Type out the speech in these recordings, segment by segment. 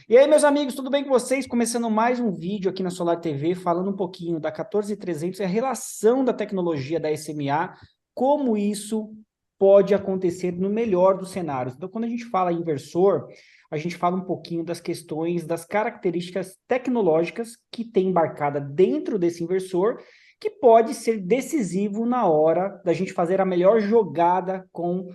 E aí, meus amigos, tudo bem com vocês? Começando mais um vídeo aqui na Solar TV, falando um pouquinho da 14300 e a relação da tecnologia da SMA, como isso pode acontecer no melhor dos cenários. Então, quando a gente fala em inversor, a gente fala um pouquinho das questões, das características tecnológicas que tem embarcada dentro desse inversor, que pode ser decisivo na hora da gente fazer a melhor jogada com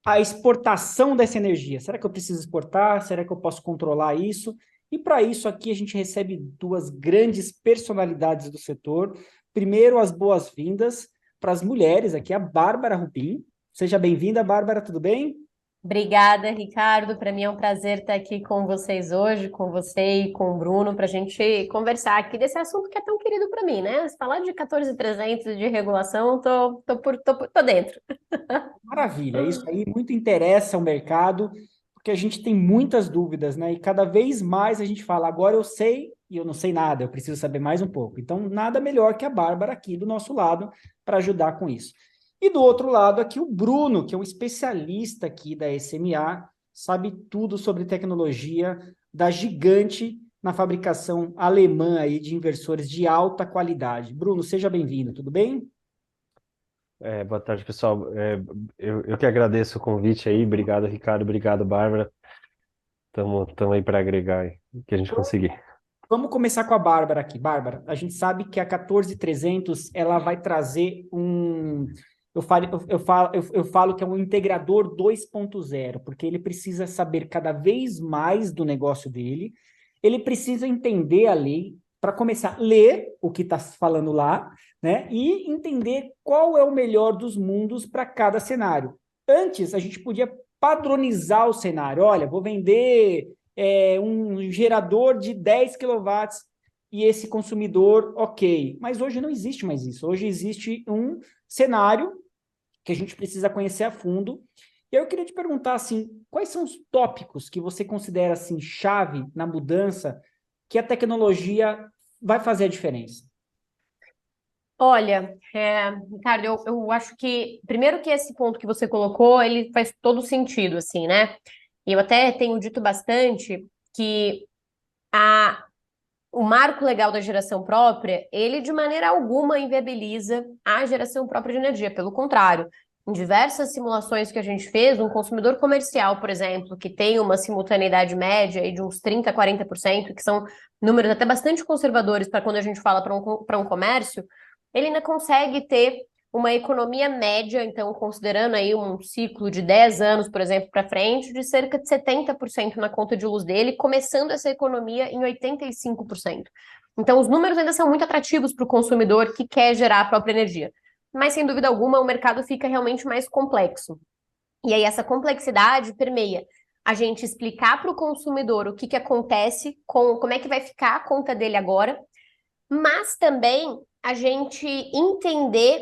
a exportação dessa energia. Será que eu preciso exportar? Será que eu posso controlar isso? E para isso aqui a gente recebe duas grandes personalidades do setor. Primeiro, as boas-vindas para as mulheres aqui, a Bárbara Rubim. Seja bem-vinda, Bárbara, tudo bem? Obrigada, Ricardo. Para mim é um prazer estar aqui com vocês hoje, com você e com o Bruno, para a gente conversar aqui desse assunto que é tão querido para mim, né? Se falar de 14.300 de regulação, tô dentro. Maravilha, isso aí muito interessa o mercado, porque a gente tem muitas dúvidas, né? E cada vez mais a gente fala, agora eu sei e eu não sei nada, eu preciso saber mais um pouco. Então, nada melhor que a Bárbara aqui do nosso lado para ajudar com isso. E do outro lado aqui o Bruno, que é um especialista aqui da SMA, sabe tudo sobre tecnologia da gigante na fabricação alemã aí de inversores de alta qualidade. Bruno, seja bem-vindo, tudo bem? Boa tarde, pessoal. Eu que agradeço o convite aí. Obrigado, Ricardo. Obrigado, Bárbara. Tamo aí para agregar aí, o que a gente conseguir. Vamos começar com a Bárbara aqui. Bárbara, a gente sabe que a 14300 ela vai trazer um. Eu falo que é um integrador 2.0, porque ele precisa saber cada vez mais do negócio dele, ele precisa entender a lei, para começar a ler o que está falando lá, né? E entender qual é o melhor dos mundos para cada cenário. Antes, a gente podia padronizar o cenário. Olha, vou vender um gerador de 10 quilowatts e esse consumidor, ok. Mas hoje não existe mais isso. Hoje existe um cenário que a gente precisa conhecer a fundo. E eu queria te perguntar, assim, quais são os tópicos que você considera, assim, chave na mudança que a tecnologia vai fazer a diferença? Olha, Ricardo, eu acho que, primeiro que esse ponto que você colocou, ele faz todo sentido, assim, né? E eu até tenho dito bastante que a o marco legal da geração própria, ele de maneira alguma inviabiliza a geração própria de energia. Pelo contrário, em diversas simulações que a gente fez, um consumidor comercial, por exemplo, que tem uma simultaneidade média aí de uns 30, 40%, que são números até bastante conservadores para quando a gente fala para um comércio, ele ainda consegue ter uma economia média, então, considerando aí um ciclo de 10 anos, por exemplo, para frente, de cerca de 70% na conta de luz dele, começando essa economia em 85%. Então, os números ainda são muito atrativos para o consumidor que quer gerar a própria energia. Mas, sem dúvida alguma, o mercado fica realmente mais complexo. E aí, essa complexidade permeia a gente explicar para o consumidor o que, que acontece, como é que vai ficar a conta dele agora, mas também a gente entender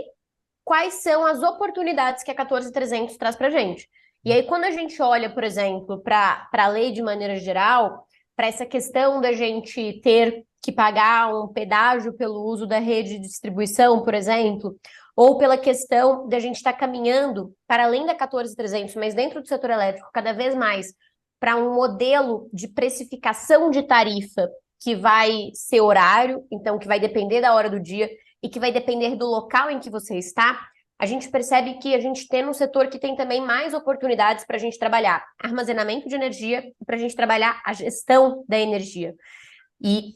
quais são as oportunidades que a 14.300 traz para a gente. E aí, quando a gente olha, por exemplo, para a lei de maneira geral, para essa questão da gente ter que pagar um pedágio pelo uso da rede de distribuição, por exemplo, ou pela questão da gente estar caminhando para além da 14.300, mas dentro do setor elétrico, cada vez mais para um modelo de precificação de tarifa que vai ser horário, então que vai depender da hora do dia e que vai depender do local em que você está, a gente percebe que a gente tem um setor que tem também mais oportunidades para a gente trabalhar armazenamento de energia e para a gente trabalhar a gestão da energia. E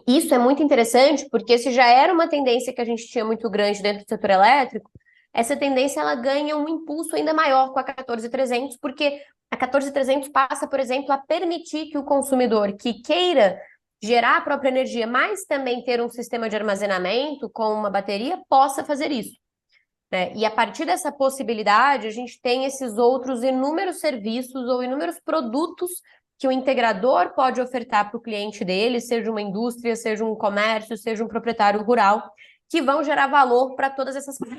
isso é muito interessante porque se já era uma tendência que a gente tinha muito grande dentro do setor elétrico, essa tendência ela ganha um impulso ainda maior com a 14.300, porque a 14.300 passa, por exemplo, a permitir que o consumidor que queira gerar a própria energia, mas também ter um sistema de armazenamento com uma bateria, possa fazer isso, né? E a partir dessa possibilidade, a gente tem esses outros inúmeros serviços ou inúmeros produtos que o integrador pode ofertar para o cliente dele, seja uma indústria, seja um comércio, seja um proprietário rural, que vão gerar valor para todas essas coisas.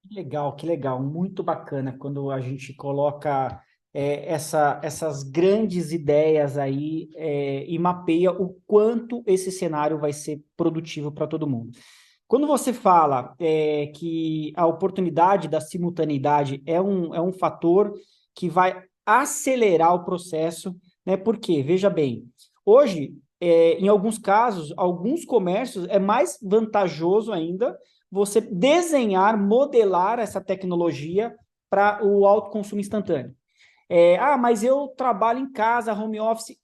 Que legal, muito bacana quando a gente coloca essas grandes ideias aí e mapeia o quanto esse cenário vai ser produtivo para todo mundo. Quando você fala que a oportunidade da simultaneidade é um fator que vai acelerar o processo, né? Por quê? Veja bem, hoje, em alguns casos, alguns comércios, é mais vantajoso ainda você desenhar, modelar essa tecnologia para o autoconsumo instantâneo. Mas eu trabalho em casa, home office.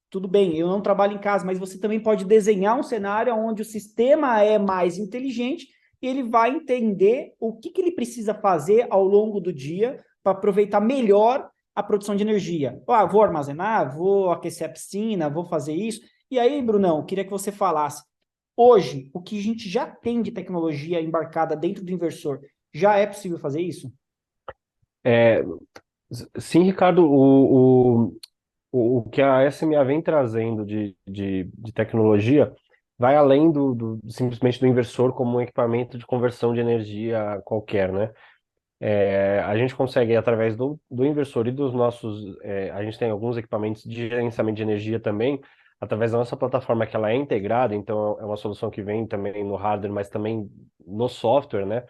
Tudo bem, eu não trabalho em casa, mas você também pode desenhar um cenário onde o sistema é mais inteligente e ele vai entender o que ele precisa fazer ao longo do dia para aproveitar melhor a produção de energia. Vou armazenar, vou aquecer a piscina, vou fazer isso. E aí, Brunão, queria que você falasse. Hoje, o que a gente já tem de tecnologia embarcada dentro do inversor, já é possível fazer isso? É, sim, Ricardo, o que a SMA vem trazendo de tecnologia vai além simplesmente do inversor como um equipamento de conversão de energia qualquer, né? A gente consegue, através do inversor e dos nossos. A gente tem alguns equipamentos de gerenciamento de energia também, através da nossa plataforma que ela é integrada, então é uma solução que vem também no hardware, mas também no software, né?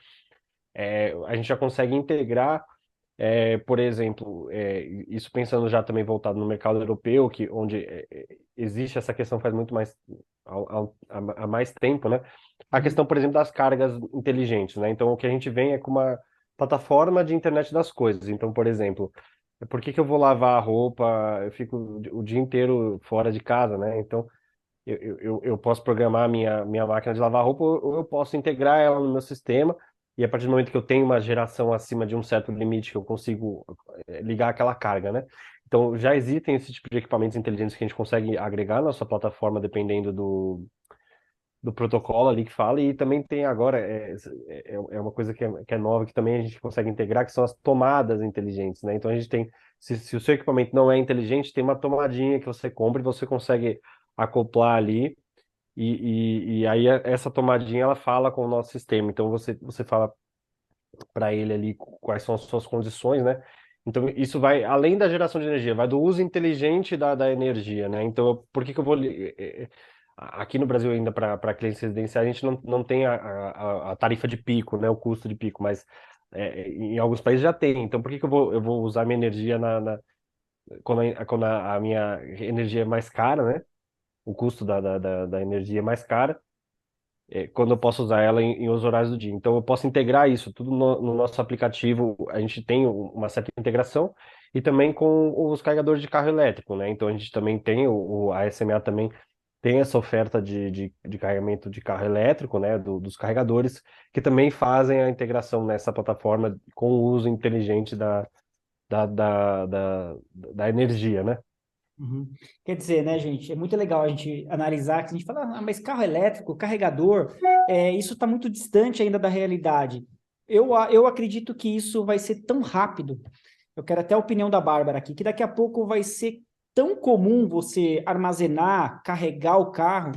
A gente já consegue integrar, por exemplo, isso pensando já também voltado no mercado europeu, onde existe essa questão faz muito mais há mais tempo, né? A questão, por exemplo, das cargas inteligentes, né? Então, o que a gente vem é com uma plataforma de internet das coisas. Então, por exemplo, por que que eu vou lavar a roupa? Eu fico o dia inteiro fora de casa, né? Então, eu posso programar a minha máquina de lavar roupa ou eu posso integrar ela no meu sistema e a partir do momento que eu tenho uma geração acima de um certo limite que eu consigo ligar aquela carga, né? Então, já existem esse tipo de equipamentos inteligentes que a gente consegue agregar na nossa plataforma dependendo do protocolo ali que fala, e também tem agora, é uma coisa que é nova, que também a gente consegue integrar, que são as tomadas inteligentes, né? Então a gente tem, se o seu equipamento não é inteligente, tem uma tomadinha que você compra e você consegue acoplar ali, e aí essa tomadinha ela fala com o nosso sistema, então você fala para ele ali quais são as suas condições, né? Então, isso vai além da geração de energia, vai do uso inteligente da energia, né? Então, por que que eu vou. Aqui no Brasil, ainda para clientes residenciais, a gente não tem a tarifa de pico, né? O custo de pico, mas em alguns países já tem. Então, por que que eu vou usar minha energia quando a minha energia é mais cara, né? O custo da energia é mais cara quando eu posso usar ela em os horários do dia. Então, eu posso integrar isso tudo no nosso aplicativo. A gente tem uma certa integração e também com os carregadores de carro elétrico, né? Então, a gente também tem, a SMA também tem essa oferta de carregamento de carro elétrico, né? Dos carregadores, que também fazem a integração nessa plataforma com o uso inteligente da energia, né? Uhum. Quer dizer, né, gente, é muito legal a gente analisar, que a gente fala, mas carro elétrico, carregador, isso está muito distante ainda da realidade. Eu acredito que isso vai ser tão rápido, eu quero até a opinião da Bárbara aqui, que daqui a pouco vai ser tão comum você armazenar, carregar o carro,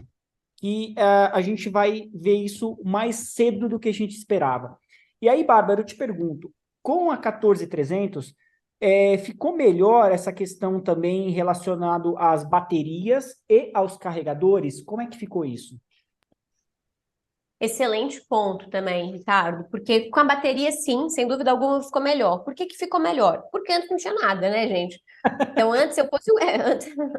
que a gente vai ver isso mais cedo do que a gente esperava. E aí, Bárbara, eu te pergunto, com a 14300, ficou melhor essa questão também relacionado às baterias e aos carregadores? Como é que ficou isso? Excelente ponto também, Ricardo, porque com a bateria, sim, sem dúvida alguma, ficou melhor. Por que que ficou melhor? Porque antes não tinha nada, né, gente? Então, antes, se eu fosse,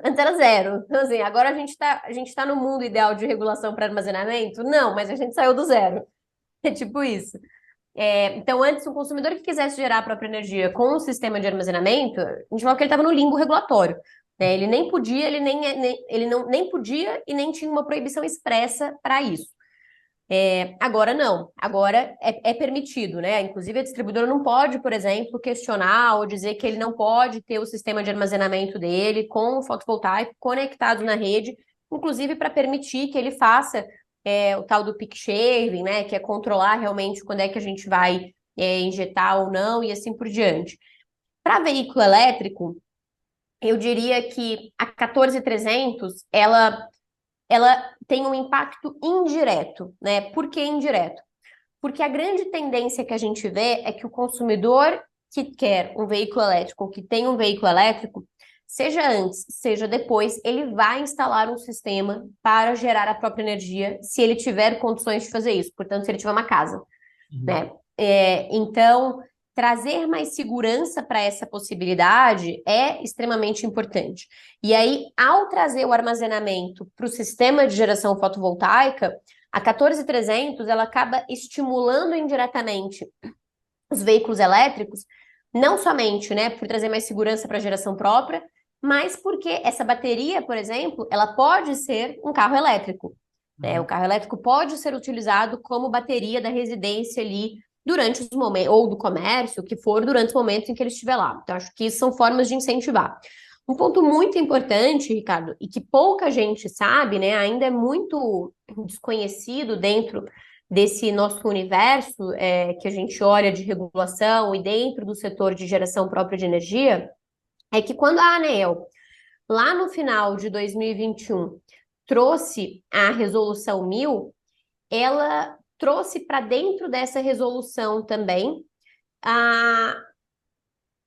antes era zero. Então, assim, agora a gente tá no mundo ideal de regulação para armazenamento? Não, mas a gente saiu do zero. É tipo isso. Então, antes, o consumidor que quisesse gerar a própria energia com o sistema de armazenamento, a gente falou que ele estava no limbo regulatório, né? Ele nem podia, ele não, nem podia e nem tinha uma proibição expressa para isso. Agora não, agora é permitido, né? Inclusive a distribuidora não pode, por exemplo, questionar ou dizer que ele não pode ter o sistema de armazenamento dele com o fotovoltaico conectado na rede, inclusive para permitir que ele faça o tal do peak shaving, né? Que é controlar realmente quando é que a gente vai injetar ou não e assim por diante. Para veículo elétrico, eu diria que a 14300, ela tem um impacto indireto, né? Por que indireto? Porque a grande tendência que a gente vê é que o consumidor que quer um veículo elétrico, ou que tem um veículo elétrico, seja antes, seja depois, ele vai instalar um sistema para gerar a própria energia, se ele tiver condições de fazer isso. Portanto, se ele tiver uma casa, Uhum. né? Então, trazer mais segurança para essa possibilidade é extremamente importante. E aí, ao trazer o armazenamento para o sistema de geração fotovoltaica, a 14300 ela acaba estimulando indiretamente os veículos elétricos, não somente, né, por trazer mais segurança para a geração própria, mas porque essa bateria, por exemplo, ela pode ser um carro elétrico. Né? O carro elétrico pode ser utilizado como bateria da residência ali durante os momentos, ou do comércio, o que for, durante os momentos em que ele estiver lá. Então, acho que isso são formas de incentivar. Um ponto muito importante, Ricardo, e que pouca gente sabe, né, ainda é muito desconhecido dentro desse nosso universo que a gente olha de regulação e dentro do setor de geração própria de energia, é que quando a ANEEL, lá no final de 2021, trouxe a Resolução 1000, ela trouxe para dentro dessa resolução também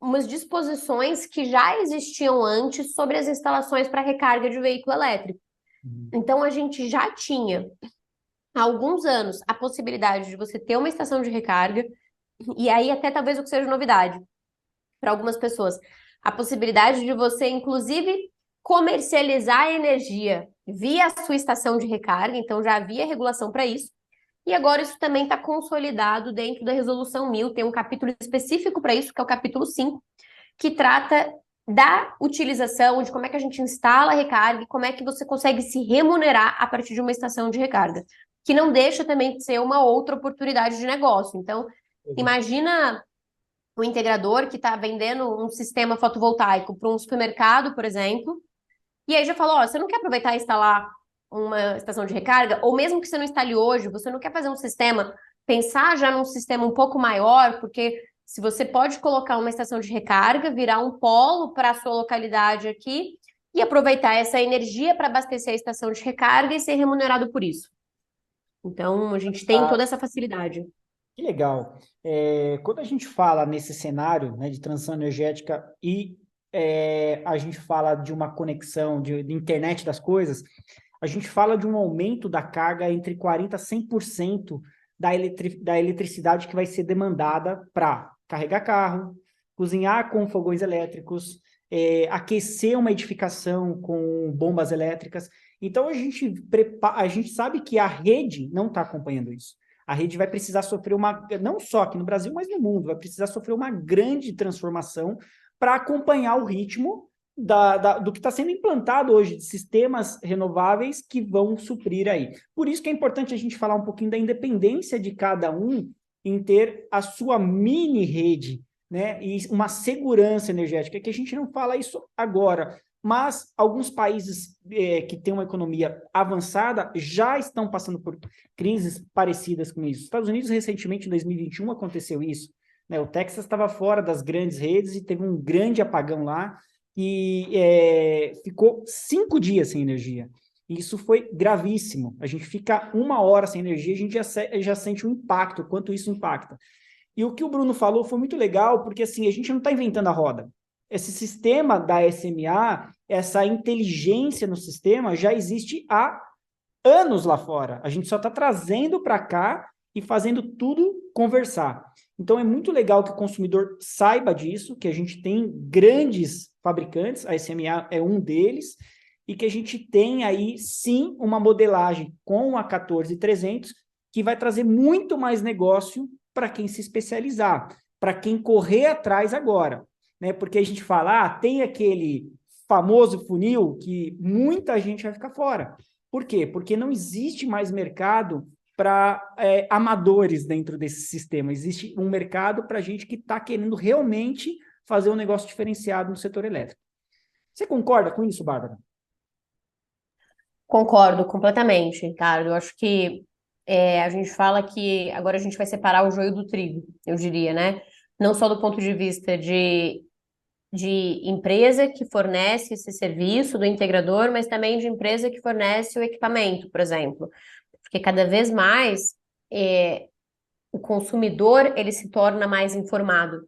umas disposições que já existiam antes sobre as instalações para recarga de veículo elétrico. Então, a gente já tinha, há alguns anos, a possibilidade de você ter uma estação de recarga, e aí até talvez o que seja novidade para algumas pessoas, a possibilidade de você, inclusive, comercializar a energia via a sua estação de recarga, então já havia regulação para isso. E agora isso também está consolidado dentro da Resolução 1000, tem um capítulo específico para isso, que é o capítulo 5, que trata da utilização, de como é que a gente instala a recarga e como é que você consegue se remunerar a partir de uma estação de recarga, que não deixa também de ser uma outra oportunidade de negócio. Então, imagina o integrador que está vendendo um sistema fotovoltaico para um supermercado, por exemplo, e aí já falou, ó, você não quer aproveitar e instalar uma estação de recarga? Ou mesmo que você não instale hoje, você não quer fazer um sistema, pensar já num sistema um pouco maior, porque se você pode colocar uma estação de recarga, virar um polo para a sua localidade aqui e aproveitar essa energia para abastecer a estação de recarga e ser remunerado por isso. Então, a gente tem toda essa facilidade. Que legal. Quando a gente fala nesse cenário, né, de transição energética e a gente fala de uma conexão de internet das coisas, a gente fala de um aumento da carga entre 40% a 100% da eletricidade que vai ser demandada para carregar carro, cozinhar com fogões elétricos, aquecer uma edificação com bombas elétricas. Então, a gente sabe que a rede não está acompanhando isso. A rede vai precisar sofrer não só aqui no Brasil, mas no mundo, vai precisar sofrer uma grande transformação para acompanhar o ritmo do que está sendo implantado hoje, de sistemas renováveis que vão suprir aí. Por isso que é importante a gente falar um pouquinho da independência de cada um em ter a sua mini rede, né? E uma segurança energética, que a gente não fala isso agora, mas alguns países que têm uma economia avançada já estão passando por crises parecidas com isso. Os Estados Unidos, recentemente, em 2021, aconteceu isso. Né? O Texas estava fora das grandes redes e teve um grande apagão lá e ficou 5 dias sem energia. Isso foi gravíssimo. A gente fica 1 hora sem energia, a gente já sente o impacto, quanto isso impacta. E o que o Bruno falou foi muito legal, porque assim, a gente não está inventando a roda. Esse sistema da SMA, essa inteligência no sistema, já existe há anos lá fora. A gente só está trazendo para cá e fazendo tudo conversar. Então, é muito legal que o consumidor saiba disso, que a gente tem grandes fabricantes, a SMA é um deles, e que a gente tem aí, sim, uma modelagem com a 14300, que vai trazer muito mais negócio para quem se especializar, para quem correr atrás agora. Né? Porque a gente fala, tem aquele famoso funil que muita gente vai ficar fora. Por quê? Porque não existe mais mercado para amadores dentro desse sistema. Existe um mercado para gente que está querendo realmente fazer um negócio diferenciado no setor elétrico. Você concorda com isso, Bárbara? Concordo completamente, Ricardo. Eu acho que a gente fala que agora a gente vai separar o joio do trigo, eu diria, né? Não só do ponto de vista de empresa que fornece esse serviço do integrador, mas também de empresa que fornece o equipamento, por exemplo. Porque cada vez mais o consumidor ele se torna mais informado.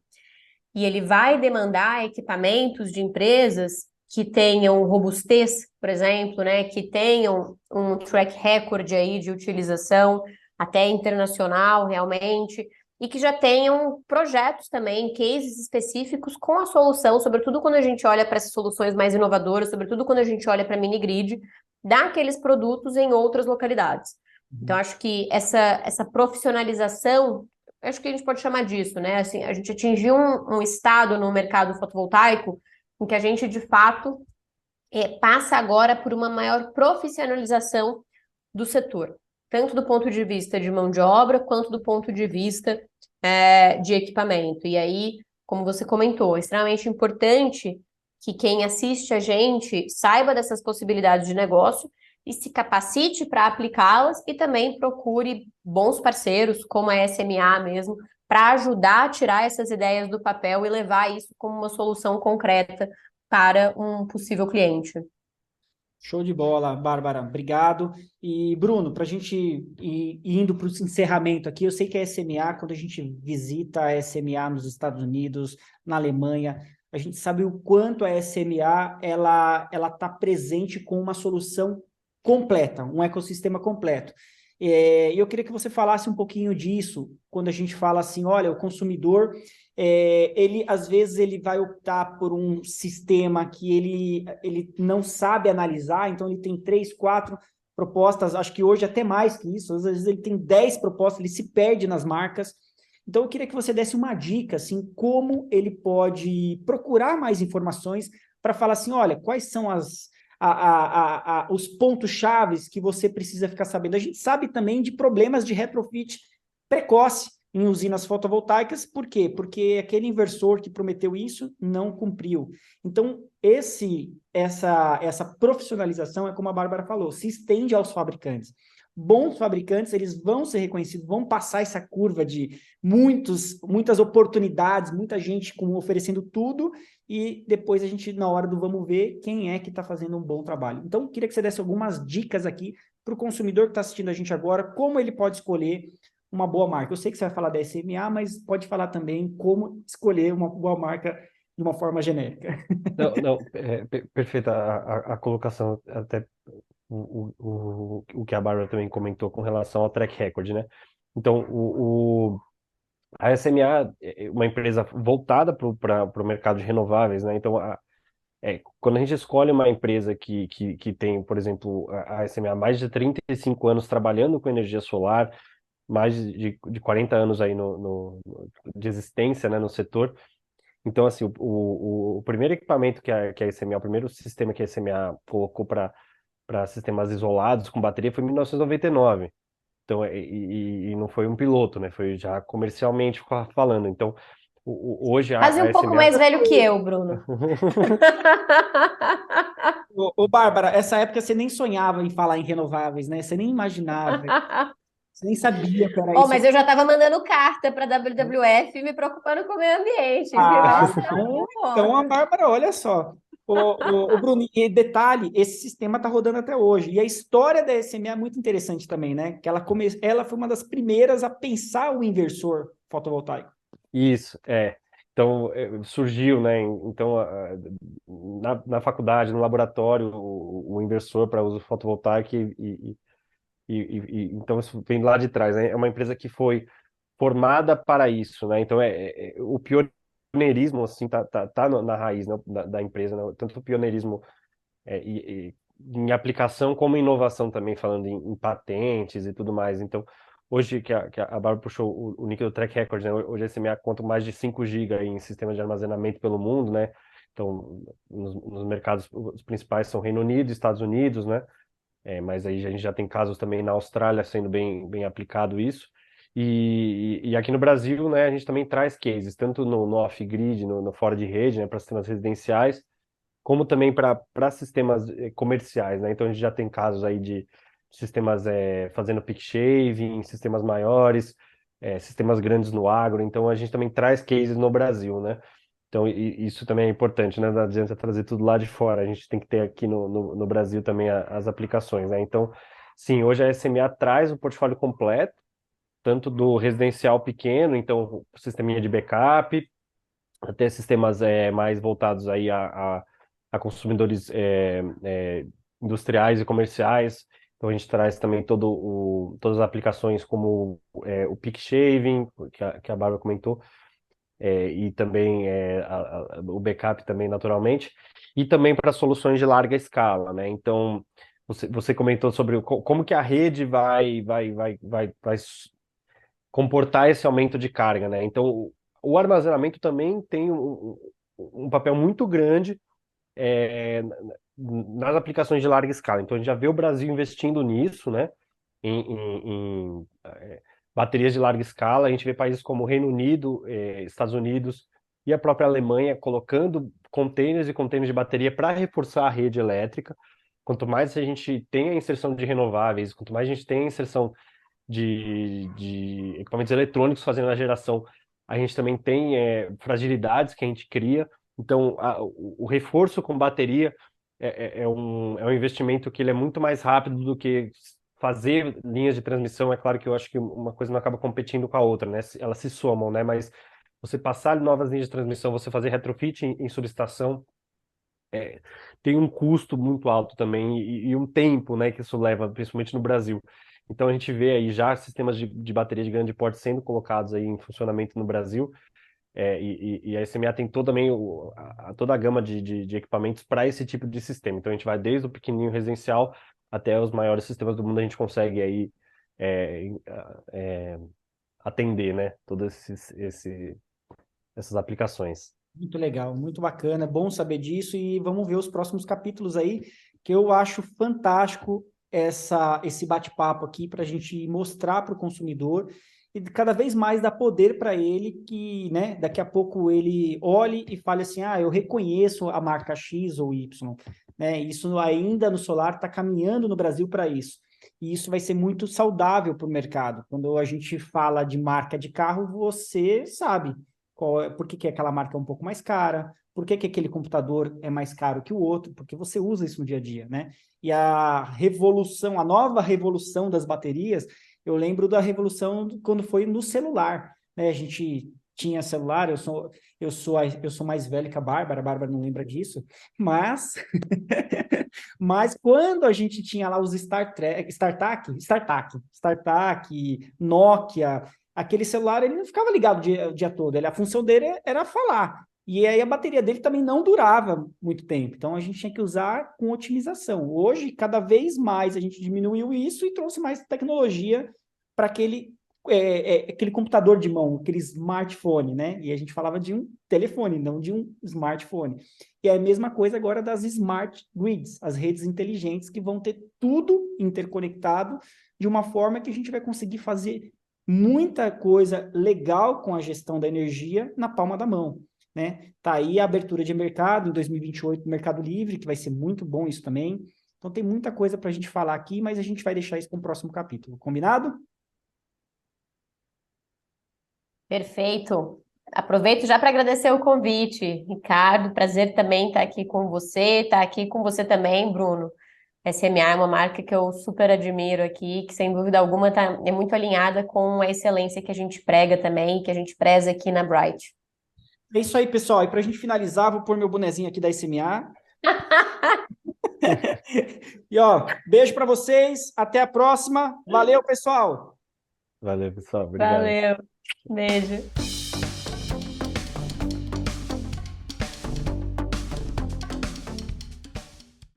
E ele vai demandar equipamentos de empresas que tenham robustez, por exemplo, né, que tenham um track record aí de utilização até internacional, realmente, e que já tenham projetos também, cases específicos com a solução, sobretudo quando a gente olha para essas soluções mais inovadoras, sobretudo quando a gente olha para mini grid, daqueles produtos em outras localidades. Então, acho que essa profissionalização, acho que a gente pode chamar disso, né? Assim, a gente atingiu um estado no mercado fotovoltaico em que a gente, de fato, passa agora por uma maior profissionalização do setor, tanto do ponto de vista de mão de obra, quanto do ponto de vista de equipamento. E aí, como você comentou, é extremamente importante que quem assiste a gente saiba dessas possibilidades de negócio e se capacite para aplicá-las e também procure bons parceiros, como a SMA mesmo, para ajudar a tirar essas ideias do papel e levar isso como uma solução concreta para um possível cliente. Show de bola, Bárbara. Obrigado. E, Bruno, para a gente ir indo para o encerramento aqui, eu sei que a SMA, quando a gente visita a SMA nos Estados Unidos, na Alemanha, a gente sabe o quanto a SMA ela está presente com uma solução completa, um ecossistema completo. E eu queria que você falasse um pouquinho disso, quando a gente fala assim, olha, o consumidor ele às vezes ele vai optar por um sistema que ele não sabe analisar, então ele tem 3, 4 propostas, acho que hoje até mais que isso, às vezes ele tem 10 propostas, ele se perde nas marcas. Então eu queria que você desse uma dica, assim, como ele pode procurar mais informações para falar assim, olha, quais são os pontos chaves que você precisa ficar sabendo. A gente sabe também de problemas de retrofit precoce em usinas fotovoltaicas, por quê? Porque aquele inversor que prometeu isso não cumpriu. Então, essa profissionalização, é como a Bárbara falou, se estende aos fabricantes. Bons fabricantes, eles vão ser reconhecidos, vão passar essa curva de muitas oportunidades, muita gente oferecendo tudo, e depois a gente, na hora do vamos ver, quem é que está fazendo um bom trabalho. Então, queria que você desse algumas dicas aqui para o consumidor que está assistindo a gente agora, como ele pode escolher uma boa marca. Eu sei que você vai falar da SMA, mas pode falar também como escolher uma boa marca de uma forma genérica. Não, perfeita a colocação, até o que a Bárbara também comentou com relação ao track record, né? Então, a SMA é uma empresa voltada para o mercado de renováveis, né? Então, quando a gente escolhe uma empresa que tem, por exemplo, a SMA há mais de 35 anos trabalhando com energia solar, mais de 40 anos aí de existência, né, no setor. Então, assim, o primeiro equipamento que a SMA, o primeiro sistema que a SMA colocou para sistemas isolados com bateria foi em 1999. Então, e não foi um piloto, né? Foi já comercialmente falando. Então, hoje Quase um a pouco SMA... mais velho que eu, Bruno. Ô, Bárbara, essa época você nem sonhava em falar em renováveis, né? Você nem imaginava, você nem sabia que era Oh, isso. mas eu já estava mandando carta para a WWF me preocupando com o meio ambiente. Esse negócio é Então, um então a ponto. Bárbara, olha só. O Bruno, e detalhe, esse sistema está rodando até hoje. E a história da SMA é muito interessante também, né? Que ela foi uma das primeiras a pensar o inversor fotovoltaico. Isso, é. Então, surgiu, né? Então, na faculdade, no laboratório, o inversor para uso fotovoltaico então isso vem lá de trás, né? É uma empresa que foi formada para isso, né? Então, o pioneirismo, assim, tá na raiz, né, da empresa, né? Tanto o pioneirismo em aplicação como em inovação também, falando em patentes e tudo mais. Então, hoje que a Bárbara puxou o níquel track record, né? Hoje a SMA conta mais de 5 GB em sistemas de armazenamento pelo mundo, né? Então, nos mercados, os principais são Reino Unido e Estados Unidos, né? Mas aí a gente já tem casos também na Austrália sendo bem aplicado isso. E aqui no Brasil, né, a gente também traz cases, tanto no off-grid, no fora de rede, né, para sistemas residenciais, como também para sistemas comerciais, né? Então a gente já tem casos aí de sistemas fazendo peak shaving, sistemas maiores, sistemas grandes no agro. Então a gente também traz cases no Brasil, né? Então isso também é importante, né? Não adianta trazer tudo lá de fora. A gente tem que ter aqui no Brasil também as aplicações, né? Então, sim, hoje a SMA traz o portfólio completo, tanto do residencial pequeno, então sisteminha de backup, até sistemas mais voltados aí a consumidores industriais e comerciais. Então a gente traz também todas as aplicações como o peak shaving, que a Bárbara comentou, e também o backup também naturalmente, e também para soluções de larga escala, né? Então você comentou sobre como que a rede vai comportar esse aumento de carga, né? Então o armazenamento também tem um papel muito grande é, nas aplicações de larga escala. Então, a gente já vê o Brasil investindo nisso, né? Em baterias de larga escala. A gente vê países como o Reino Unido, Estados Unidos e a própria Alemanha colocando containers e containers de bateria para reforçar a rede elétrica. Quanto mais a gente tem a inserção de renováveis, quanto mais a gente tem a inserção de equipamentos eletrônicos fazendo a geração, a gente também tem fragilidades que a gente cria. Então, o reforço com bateria é um investimento que ele é muito mais rápido do que fazer linhas de transmissão. É claro que eu acho que uma coisa não acaba competindo com a outra, né? Elas se somam, né? Mas você passar novas linhas de transmissão, você fazer retrofit em subestação, tem um custo muito alto também e um tempo, né, que isso leva, principalmente no Brasil. Então a gente vê aí já sistemas de bateria de grande porte sendo colocados aí em funcionamento no Brasil, e a SMA tem também toda a gama de equipamentos para esse tipo de sistema. Então a gente vai desde o pequenininho residencial até os maiores sistemas do mundo, a gente consegue aí é, é, atender, né, essas aplicações. Muito legal, muito bacana, é bom saber disso e vamos ver os próximos capítulos aí, que eu acho fantástico esse bate-papo aqui para a gente mostrar para o consumidor e cada vez mais dar poder para ele que, né, daqui a pouco ele olhe e fale assim, eu reconheço a marca X ou Y, né? Isso ainda no solar está caminhando no Brasil para isso. E isso vai ser muito saudável para o mercado. Quando a gente fala de marca de carro, você sabe por que aquela marca é um pouco mais cara, por que aquele computador é mais caro que o outro, porque você usa isso no dia a dia, né? E a nova revolução das baterias, eu lembro da revolução quando foi no celular, né? A gente tinha celular, eu sou mais velho que a Bárbara não lembra disso, mas mas quando a gente tinha lá os StarTAC, Nokia, aquele celular ele não ficava ligado o dia todo, a função dele era falar. E aí a bateria dele também não durava muito tempo. Então a gente tinha que usar com otimização. Hoje, cada vez mais a gente diminuiu isso e trouxe mais tecnologia para aquele computador de mão, aquele smartphone, né? E a gente falava de um telefone, não de um smartphone. E é a mesma coisa agora das smart grids, as redes inteligentes que vão ter tudo interconectado de uma forma que a gente vai conseguir fazer muita coisa legal com a gestão da energia na palma da mão, né? Tá aí a abertura de mercado em 2028 no Mercado Livre, que vai ser muito bom isso também. Então tem muita coisa para a gente falar aqui, mas a gente vai deixar isso para o próximo capítulo. Combinado? Perfeito. Aproveito já para agradecer o convite, Ricardo. Prazer também estar aqui com você, estar aqui com você também, Bruno. SMA é uma marca que eu super admiro aqui, que sem dúvida alguma é muito alinhada com a excelência que a gente prega também, que a gente preza aqui na Bright. É isso aí, pessoal. E para a gente finalizar, vou pôr meu bonezinho aqui da SMA. E ó, beijo para vocês. Até a próxima. Valeu, pessoal. Valeu, pessoal. Obrigado. Valeu. Beijo.